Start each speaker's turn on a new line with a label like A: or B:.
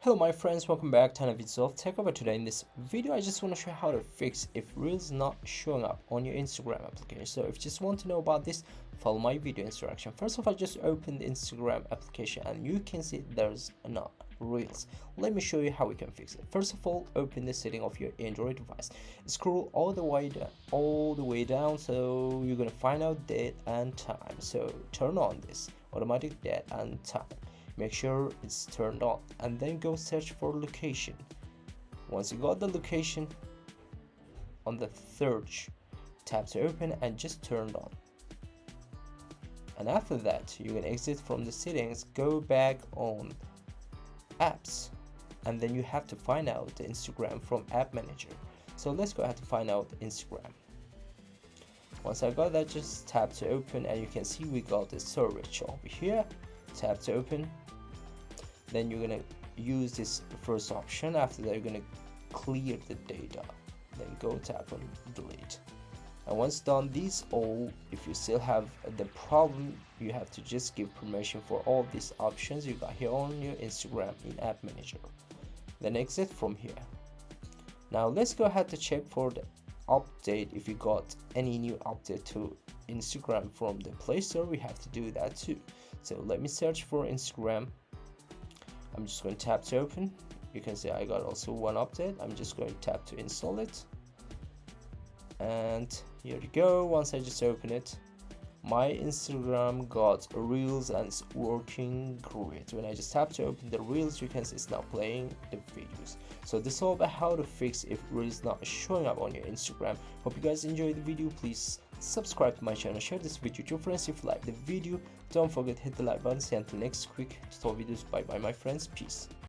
A: Hello my friends, welcome back to another video of Tech Over. Today in this video I just want to show you how to fix if Reels not showing up on your Instagram application. So if you just want to know about this, follow my video instruction. First of all, just open the Instagram application and you can see there's not Reels. Let me show you how we can fix it. First of all, open the setting of your Android device. Scroll all the way down, so you're gonna find out date and time. So turn on this automatic date and time. Make sure it's turned on and then go search for location. Once you got the location, on the search, tap to open and just turn it on. And after that, you can exit from the settings, go back on apps, and then you have to find out the Instagram from app manager. So let's go ahead to find out Instagram. Once I got that, just tap to open and you can see we got the search over here. Tap to open, then you're gonna use this first option. After that, you're gonna clear the data, then go tap on delete. And once done these all, if you still have the problem, you have to just give permission for all these options you got here on your Instagram in app manager, then exit from here. Now let's go ahead to check for the update. If you got any new update to Instagram from the Play Store, we have to do that too. So let me search for Instagram. I'm just going to tap to open. You can see I got also one update. I'm just going to tap to install it, and here you go. Once I just open it, my Instagram got Reels and it's working great. When I just tap to open the Reels, you can see it's now playing the videos. So this is all about how to fix if Reels not showing up on your Instagram. Hope you guys enjoyed the video. Please subscribe to my channel, share this video to your friends if you like the video. Don't forget to hit the like button. See you until next quick tutorial videos. Bye bye my friends, peace.